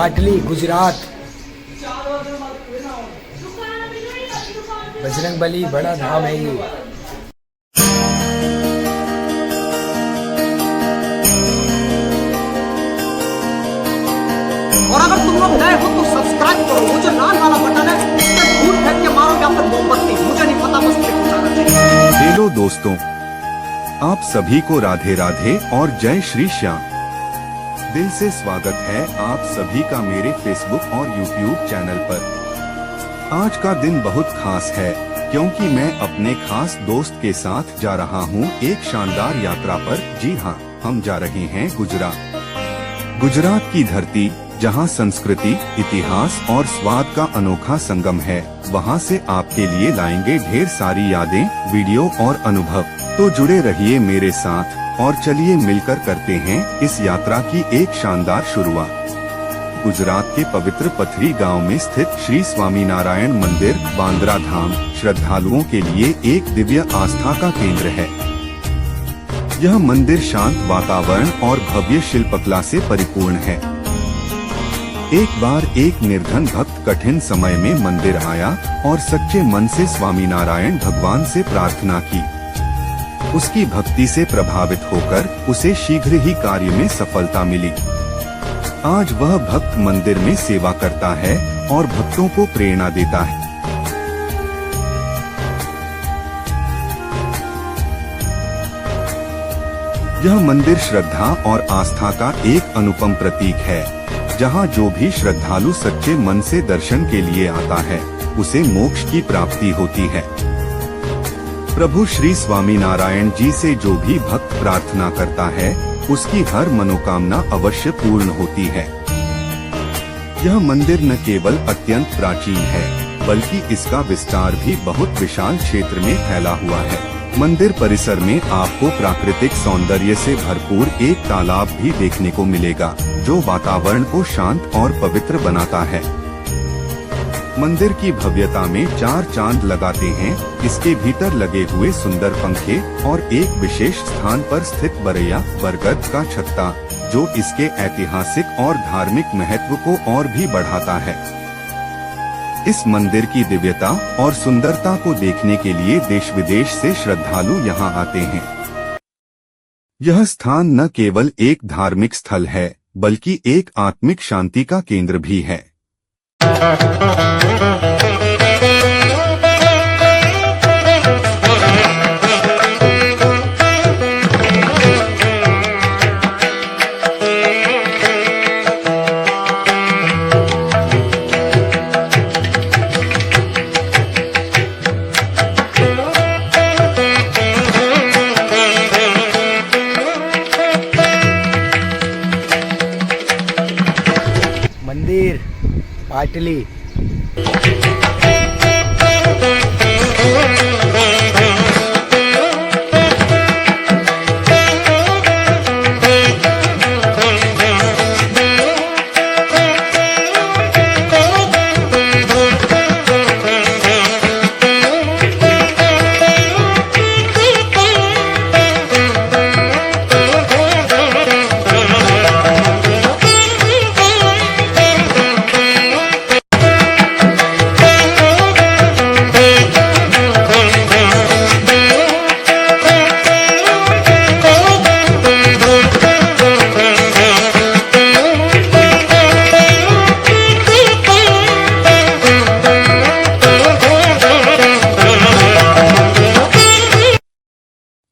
पाटली गुजरात। बजरंगबली बड़ा धाम है ये। और अगर तुम लोग नए हो तो सब्सक्राइब करो, वो जो लाल वाला बटन है उस पर धूल फेंक के मारो या फिर मोमबत्ती, मुझे नहीं पता, बस क्लिक हो जाना चाहिए। हेलो दोस्तों, आप सभी को राधे राधे और जय श्री श्याम। दिल से स्वागत है आप सभी का मेरे फेसबुक और यूट्यूब चैनल पर। आज का दिन बहुत खास है क्योंकि मैं अपने खास दोस्त के साथ जा रहा हूँ एक शानदार यात्रा पर। जी हाँ, हम जा रहे हैं गुजरात। गुजरात की धरती जहाँ संस्कृति, इतिहास और स्वाद का अनोखा संगम है, वहाँ से आपके लिए लाएंगे ढेर सारी यादें, वीडियो और अनुभव। तो जुड़े रहिए मेरे साथ और चलिए मिलकर करते हैं इस यात्रा की एक शानदार शुरुआत। गुजरात के पवित्र पथरी गांव में स्थित श्री स्वामीनारायण मंदिर बांद्रा धाम श्रद्धालुओं के लिए एक दिव्य आस्था का केंद्र है। यह मंदिर शांत वातावरण और भव्य शिल्पकला से परिपूर्ण है। एक बार एक निर्धन भक्त कठिन समय में मंदिर आया और सच्चे मन से स्वामीनारायण भगवान से प्रार्थना की। उसकी भक्ति से प्रभावित होकर उसे शीघ्र ही कार्य में सफलता मिली। आज वह भक्त मंदिर में सेवा करता है और भक्तों को प्रेरणा देता है। यह मंदिर श्रद्धा और आस्था का एक अनुपम प्रतीक है, जहाँ जो भी श्रद्धालु सच्चे मन से दर्शन के लिए आता है उसे मोक्ष की प्राप्ति होती है। प्रभु श्री स्वामीनारायण जी से जो भी भक्त प्रार्थना करता है उसकी हर मनोकामना अवश्य पूर्ण होती है। यह मंदिर न केवल अत्यंत प्राचीन है बल्कि इसका विस्तार भी बहुत विशाल क्षेत्र में फैला हुआ है। मंदिर परिसर में आपको प्राकृतिक सौंदर्य से भरपूर एक तालाब भी देखने को मिलेगा, जो वातावरण को शांत और पवित्र बनाता है। मंदिर की भव्यता में चार चांद लगाते हैं इसके भीतर लगे हुए सुंदर पंखे और एक विशेष स्थान पर स्थित बरैया बरगद का छत्ता, जो इसके ऐतिहासिक और धार्मिक महत्व को और भी बढ़ाता है। इस मंदिर की दिव्यता और सुंदरता को देखने के लिए देश विदेश से श्रद्धालु यहाँ आते हैं। यह स्थान न केवल एक धार्मिक स्थल है बल्कि एक आत्मिक शांति का केंद्र भी है। मंदिर पाटली।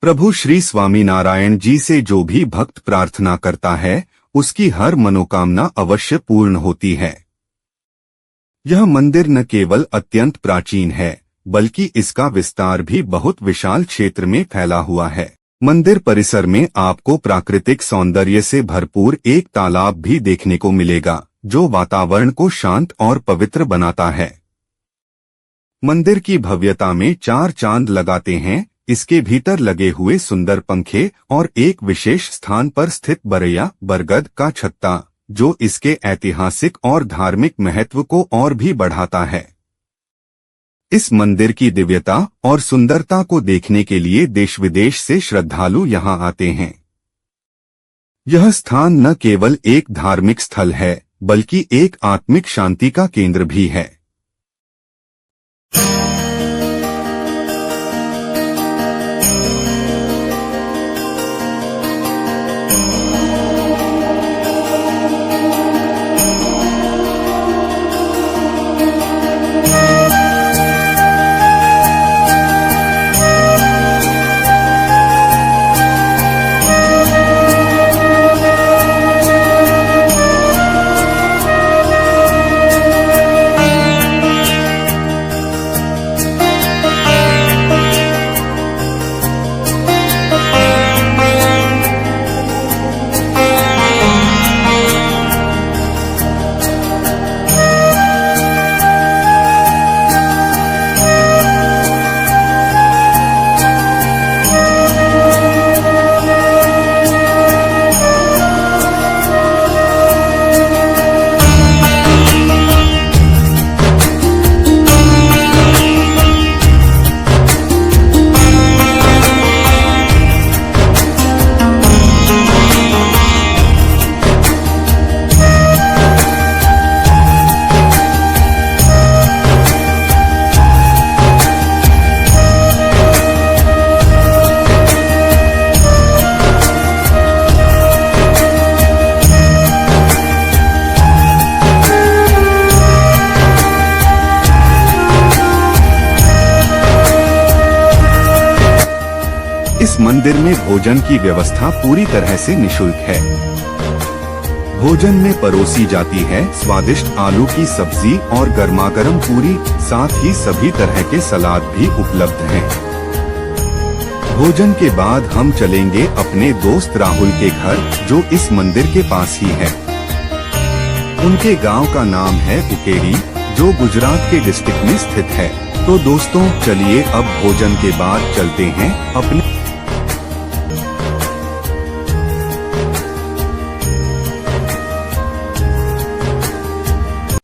प्रभु श्री स्वामीनारायण जी से जो भी भक्त प्रार्थना करता है उसकी हर मनोकामना अवश्य पूर्ण होती है। यह मंदिर न केवल अत्यंत प्राचीन है बल्कि इसका विस्तार भी बहुत विशाल क्षेत्र में फैला हुआ है। मंदिर परिसर में आपको प्राकृतिक सौंदर्य से भरपूर एक तालाब भी देखने को मिलेगा, जो वातावरण को शांत और पवित्र बनाता है। मंदिर की भव्यता में चार चांद लगाते हैं इसके भीतर लगे हुए सुंदर पंखे और एक विशेष स्थान पर स्थित बरैया बरगद का छत्ता, जो इसके ऐतिहासिक और धार्मिक महत्व को और भी बढ़ाता है। इस मंदिर की दिव्यता और सुंदरता को देखने के लिए देश विदेश से श्रद्धालु यहाँ आते हैं। यह स्थान न केवल एक धार्मिक स्थल है बल्कि एक आत्मिक शांति का केंद्र भी है। इस मंदिर में भोजन की व्यवस्था पूरी तरह से निशुल्क है। भोजन में परोसी जाती है स्वादिष्ट आलू की सब्जी और गर्मागर्म पूरी, साथ ही सभी तरह के सलाद भी उपलब्ध हैं। भोजन के बाद हम चलेंगे अपने दोस्त राहुल के घर, जो इस मंदिर के पास ही है। उनके गांव का नाम है उकेड़ी, जो गुजरात के डिस्ट्रिक्ट में स्थित है। तो दोस्तों चलिए अब भोजन के बाद चलते हैं अपने।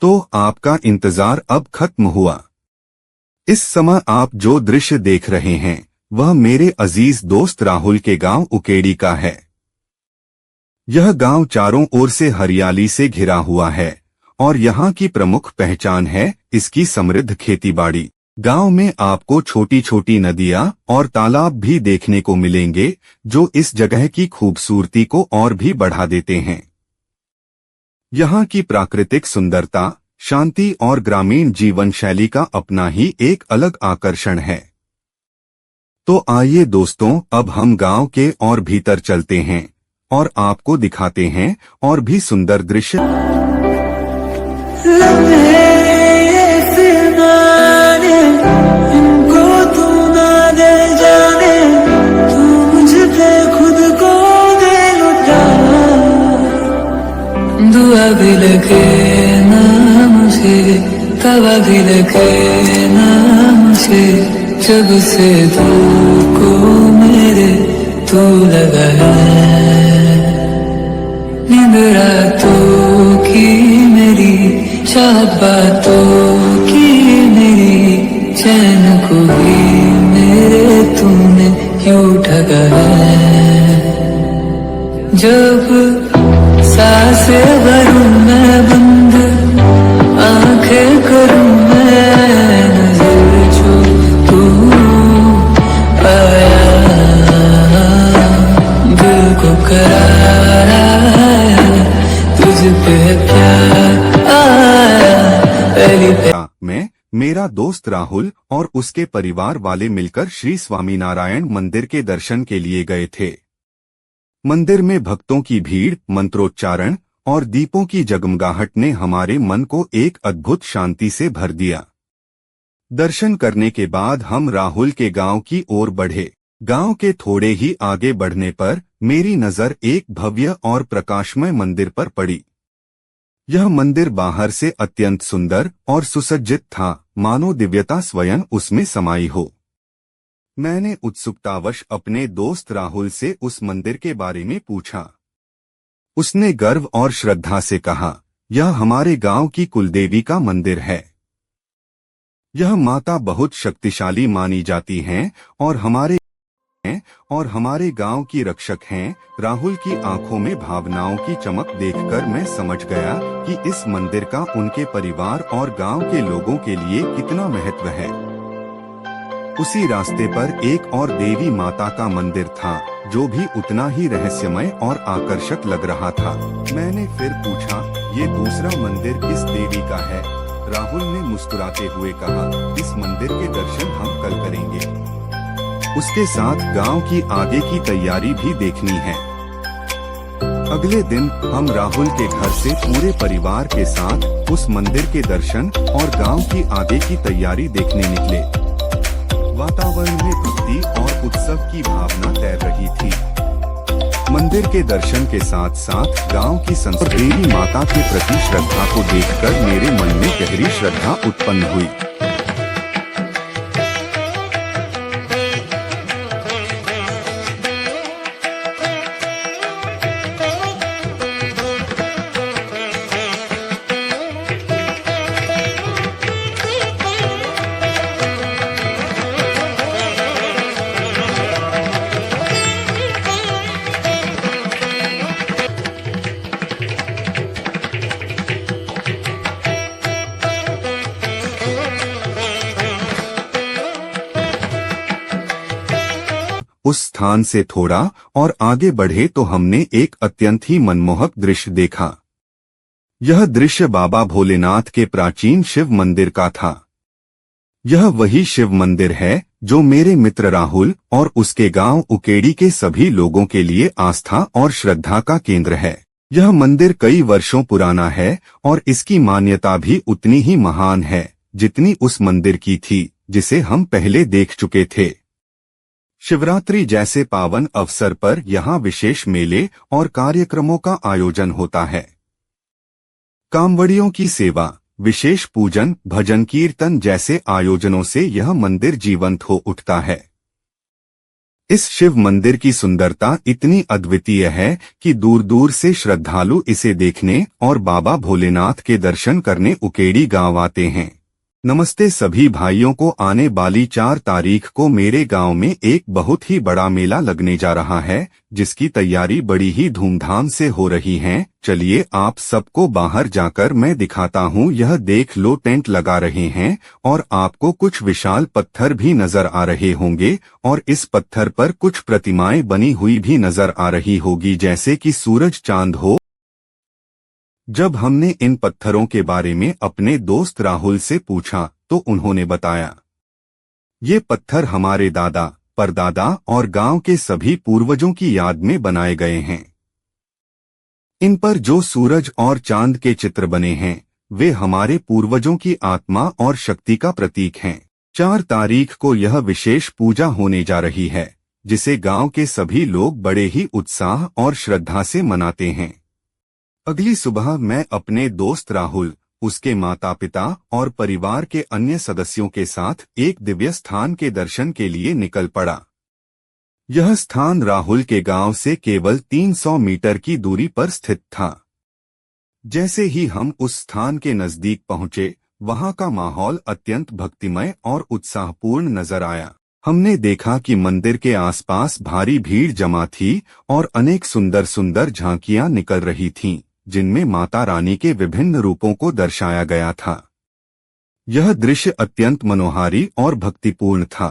तो आपका इंतजार अब खत्म हुआ। इस समय आप जो दृश्य देख रहे हैं वह मेरे अजीज दोस्त राहुल के गांव उकेड़ी का है। यह गांव चारों ओर से हरियाली से घिरा हुआ है और यहाँ की प्रमुख पहचान है इसकी समृद्ध खेतीबाड़ी। गांव में आपको छोटी छोटी नदियां और तालाब भी देखने को मिलेंगे, जो इस जगह की खूबसूरती को और भी बढ़ा देते हैं। यहाँ की प्राकृतिक सुंदरता, शांति और ग्रामीण जीवन शैली का अपना ही एक अलग आकर्षण है। तो आइए दोस्तों अब हम गांव के और भीतर चलते हैं और आपको दिखाते हैं और भी सुंदर दृश्य। दुआ भी लगे ना मुझे, तवा भी लगे ना मुझे, जब से दिल को मेरे तू लगा है। नींद रातों की मेरी, चाहत बातों की मेरी, चैन को भी मेरे तूने यूं ठगा है। जब सांसें भरूं मैं बंद, आंखें करूं मैं नजर, जो तू आया दिल को करार आया, तुझ पे प्यार आया पहली मैं मेरा दोस्त राहुल और उसके परिवार वाले मिलकर श्री स्वामीनारायण मंदिर के दर्शन के लिए गए थे। मंदिर में भक्तों की भीड़, मंत्रोच्चारण और दीपों की जगमगाहट ने हमारे मन को एक अद्भुत शांति से भर दिया। दर्शन करने के बाद हम राहुल के गांव की ओर बढ़े। गांव के थोड़े ही आगे बढ़ने पर मेरी नजर एक भव्य और प्रकाशमय मंदिर पर पड़ी। यह मंदिर बाहर से अत्यंत सुंदर और सुसज्जित था, मानो दिव्यता स्वयं उसमें समाई हो। मैंने उत्सुकतावश अपने दोस्त राहुल से उस मंदिर के बारे में पूछा। उसने गर्व और श्रद्धा से कहा, यह हमारे गांव की कुलदेवी का मंदिर है। यह माता बहुत शक्तिशाली मानी जाती हैं और हमारे और हमारे गांव की रक्षक हैं। राहुल की आंखों में भावनाओं की चमक देखकर मैं समझ गया कि इस मंदिर का उनके परिवार और गांव के लोगों के लिए कितना महत्व है। उसी रास्ते पर एक और देवी माता का मंदिर था, जो भी उतना ही रहस्यमय और आकर्षक लग रहा था। मैंने फिर पूछा, ये दूसरा मंदिर किस देवी का है? राहुल ने मुस्कुराते हुए कहा, इस मंदिर के दर्शन हम कल करेंगे। उसके साथ गांव की आगे की तैयारी भी देखनी है। अगले दिन हम राहुल के घर से पूरे परिवार के साथ उस मंदिर के दर्शन और गांव की आगे की तैयारी देखने निकले। वातावरण में भक्ति और उत्सव की भावना तैर रही थी। मंदिर के दर्शन के साथ साथ गांव की संस्कृति देवी माता के प्रति श्रद्धा को देखकर मेरे मन में गहरी श्रद्धा उत्पन्न हुई। उस स्थान से थोड़ा और आगे बढ़े तो हमने एक अत्यंत ही मनमोहक दृश्य देखा। यह दृश्य बाबा भोलेनाथ के प्राचीन शिव मंदिर का था। यह वही शिव मंदिर है जो मेरे मित्र राहुल और उसके गांव उकेड़ी के सभी लोगों के लिए आस्था और श्रद्धा का केंद्र है। यह मंदिर कई वर्षों पुराना है और इसकी मान्यता भी उतनी ही महान है जितनी उस मंदिर की थी जिसे हम पहले देख चुके थे। शिवरात्रि जैसे पावन अवसर पर यहाँ विशेष मेले और कार्यक्रमों का आयोजन होता है। कांवड़ियों की सेवा, विशेष पूजन, भजन कीर्तन जैसे आयोजनों से यह मंदिर जीवंत हो उठता है। इस शिव मंदिर की सुंदरता इतनी अद्वितीय है कि दूर दूर से श्रद्धालु इसे देखने और बाबा भोलेनाथ के दर्शन करने उकेड़ी गांव आते हैं। नमस्ते सभी भाइयों को, आने वाली 4 तारीख को मेरे गांव में एक बहुत ही बड़ा मेला लगने जा रहा है, जिसकी तैयारी बड़ी ही धूमधाम से हो रही है। चलिए आप सबको बाहर जाकर मैं दिखाता हूँ। यह देख लो, टेंट लगा रहे हैं और आपको कुछ विशाल पत्थर भी नजर आ रहे होंगे और इस पत्थर पर कुछ प्रतिमाएं बनी हुई भी नजर आ रही होगी, जैसे कि सूरज चांद हो। जब हमने इन पत्थरों के बारे में अपने दोस्त राहुल से पूछा तो उन्होंने बताया, ये पत्थर हमारे दादा, परदादा और गांव के सभी पूर्वजों की याद में बनाए गए हैं। इन पर जो सूरज और चांद के चित्र बने हैं वे हमारे पूर्वजों की आत्मा और शक्ति का प्रतीक हैं। 4 तारीख को यह विशेष पूजा होने जा रही है, जिसे गांव के सभी लोग बड़े ही उत्साह और श्रद्धा से मनाते हैं। अगली सुबह मैं अपने दोस्त राहुल, उसके माता पिता और परिवार के अन्य सदस्यों के साथ एक दिव्य स्थान के दर्शन के लिए निकल पड़ा। यह स्थान राहुल के गांव से केवल 300 मीटर की दूरी पर स्थित था। जैसे ही हम उस स्थान के नजदीक पहुंचे, वहां का माहौल अत्यंत भक्तिमय और उत्साहपूर्ण नजर आया। हमने देखा कि मंदिर के आसपास भारी भीड़ जमा थी और अनेक सुंदर सुंदर झांकियां निकल रही थीं, जिनमें माता रानी के विभिन्न रूपों को दर्शाया गया था। यह दृश्य अत्यंत मनोहारी और भक्तिपूर्ण था।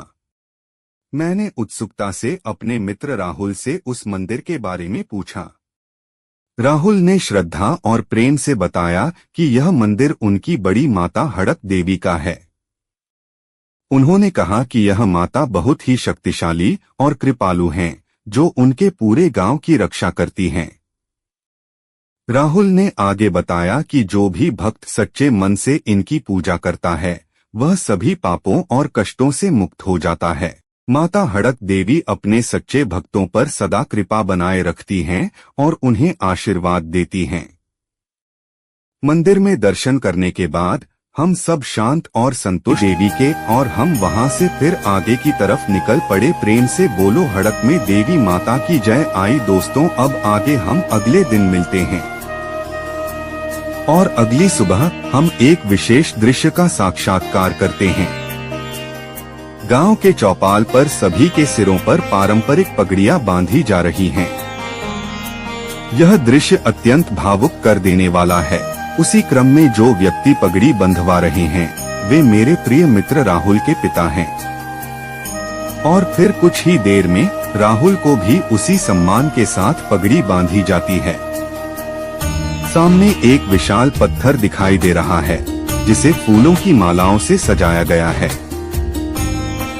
मैंने उत्सुकता से अपने मित्र राहुल से उस मंदिर के बारे में पूछा। राहुल ने श्रद्धा और प्रेम से बताया कि यह मंदिर उनकी बड़ी माता हड़क देवी का है। उन्होंने कहा कि यह माता बहुत ही शक्तिशाली और कृपालु हैं, जो उनके पूरे गांव की रक्षा करती हैं। राहुल ने आगे बताया कि जो भी भक्त सच्चे मन से इनकी पूजा करता है, वह सभी पापों और कष्टों से मुक्त हो जाता है। माता हड़क देवी अपने सच्चे भक्तों पर सदा कृपा बनाए रखती हैं और उन्हें आशीर्वाद देती हैं। मंदिर में दर्शन करने के बाद हम सब शांत और संतुष्ट देवी के और हम वहां से फिर आगे की तरफ निकल पड़े। प्रेम से बोलो हड़क में देवी माता की जय। आई दोस्तों, अब आगे हम अगले दिन मिलते हैं और अगली सुबह हम एक विशेष दृश्य का साक्षात्कार करते हैं। गांव के चौपाल पर सभी के सिरों पर पारंपरिक पगड़ियां बांधी जा रही हैं। यह दृश्य अत्यंत भावुक कर देने वाला है। उसी क्रम में जो व्यक्ति पगड़ी बंधवा रहे हैं वे मेरे प्रिय मित्र राहुल के पिता हैं। और फिर कुछ ही देर में राहुल को भी उसी सम्मान के साथ पगड़ी बांधी जाती है। सामने एक विशाल पत्थर दिखाई दे रहा है जिसे फूलों की मालाओं से सजाया गया है।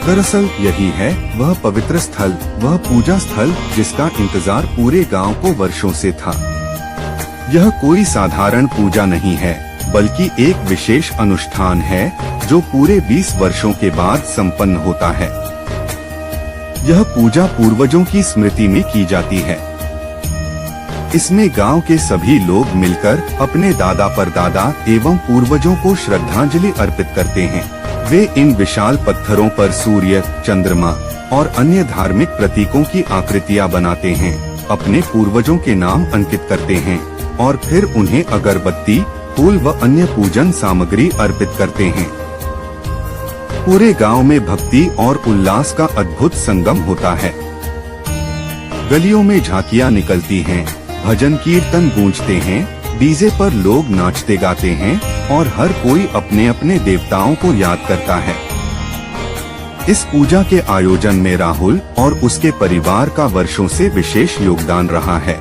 दरअसल यही है वह पवित्र स्थल, वह पूजा स्थल जिसका इंतजार पूरे गांव को वर्षों से था। यह कोई साधारण पूजा नहीं है बल्कि एक विशेष अनुष्ठान है जो पूरे 20 वर्षों के बाद संपन्न होता है। यह पूजा पूर्वजों की स्मृति में की जाती है। इसमें गांव के सभी लोग मिलकर अपने दादा परदादा एवं पूर्वजों को श्रद्धांजलि अर्पित करते हैं। वे इन विशाल पत्थरों पर सूर्य, चंद्रमा और अन्य धार्मिक प्रतीकों की आकृतियां बनाते हैं, अपने पूर्वजों के नाम अंकित करते हैं और फिर उन्हें अगरबत्ती, फूल व अन्य पूजन सामग्री अर्पित करते हैं। पूरे गांव में भक्ति और उल्लास का अद्भुत संगम होता है। गलियों में झांकियां निकलती हैं, भजन कीर्तन गूंजते हैं, डीजे पर लोग नाचते गाते हैं और हर कोई अपने अपने देवताओं को याद करता है। इस पूजा के आयोजन में राहुल और उसके परिवार का वर्षों से विशेष योगदान रहा है।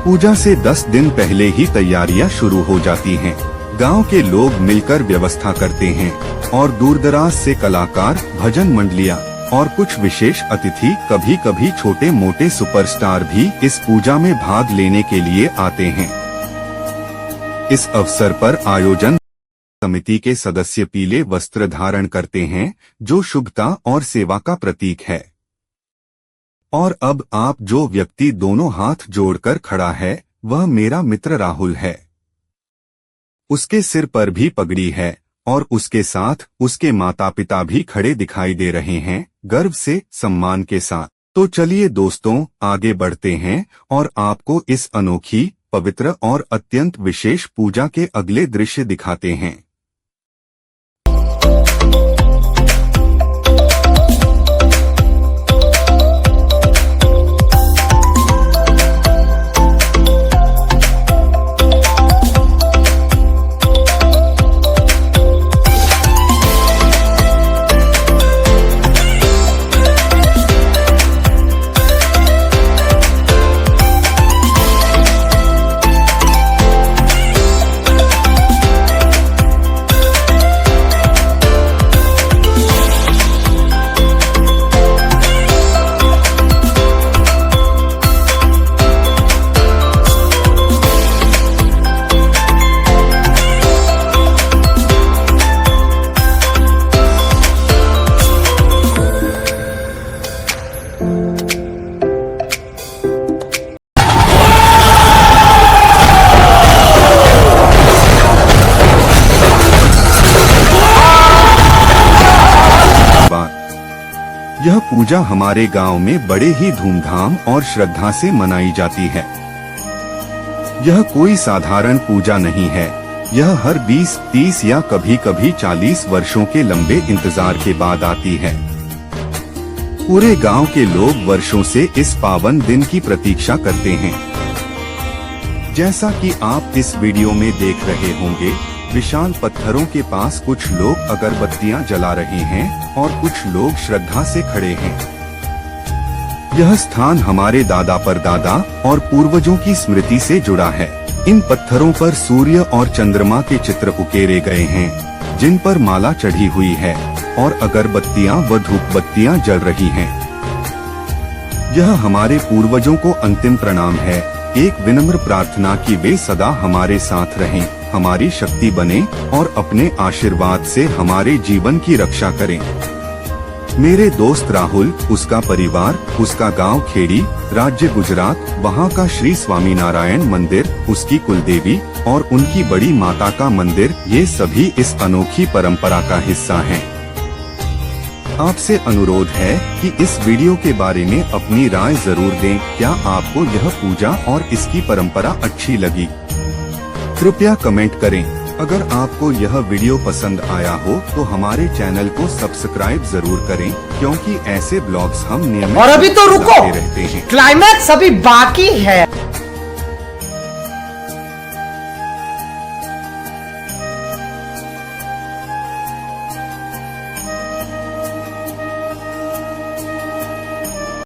पूजा से 10 दिन पहले ही तैयारियां शुरू हो जाती हैं। गांव के लोग मिलकर व्यवस्था करते हैं और दूरदराज से कलाकार, भजन मंडलियां और कुछ विशेष अतिथि, कभी कभी छोटे मोटे सुपरस्टार भी इस पूजा में भाग लेने के लिए आते हैं। इस अवसर पर आयोजन समिति के सदस्य पीले वस्त्र धारण करते हैं जो शुभता और सेवा का प्रतीक है। और अब आप जो व्यक्ति दोनों हाथ जोड़कर खड़ा है वह मेरा मित्र राहुल है। उसके सिर पर भी पगड़ी है और उसके साथ उसके माता पिता भी खड़े दिखाई दे रहे हैं, गर्व से, सम्मान के साथ। तो चलिए दोस्तों आगे बढ़ते हैं और आपको इस अनोखी, पवित्र और अत्यंत विशेष पूजा के अगले दृश्य दिखाते हैं। यह पूजा हमारे गांव में बड़े ही धूमधाम और श्रद्धा से मनाई जाती है। यह कोई साधारण पूजा नहीं है। यह हर 20, 30 या कभी कभी 40 वर्षों के लंबे इंतजार के बाद आती है। पूरे गांव के लोग वर्षों से इस पावन दिन की प्रतीक्षा करते हैं। जैसा कि आप इस वीडियो में देख रहे होंगे, विशाल पत्थरों के पास कुछ लोग अगरबत्तियां जला रहे हैं और कुछ लोग श्रद्धा से खड़े हैं। यह स्थान हमारे दादा परदादा और पूर्वजों की स्मृति से जुड़ा है। इन पत्थरों पर सूर्य और चंद्रमा के चित्र उकेरे गए हैं जिन पर माला चढ़ी हुई है और अगरबत्तियां व धूपबत्तियां जल रही हैं। यह हमारे पूर्वजों को अंतिम प्रणाम है, एक विनम्र प्रार्थना कि वे सदा हमारे साथ रहें, हमारी शक्ति बने और अपने आशीर्वाद से हमारे जीवन की रक्षा करें। मेरे दोस्त राहुल, उसका परिवार, उसका गांव खेड़ी, राज्य गुजरात, वहां का श्री स्वामीनारायण मंदिर, उसकी कुलदेवी और उनकी बड़ी माता का मंदिर, ये सभी इस अनोखी परंपरा का हिस्सा हैं। आपसे अनुरोध है कि इस वीडियो के बारे में अपनी राय जरूर दें। क्या आपको यह पूजा और इसकी परंपरा अच्छी लगी? कृपया कमेंट करें। अगर आपको यह वीडियो पसंद आया हो तो हमारे चैनल को सब्सक्राइब जरूर करें, क्योंकि ऐसे ब्लॉग्स हम नियमित और अभी तो रुको, लाते रहते हैं। क्लाइमैक्स अभी बाकी है।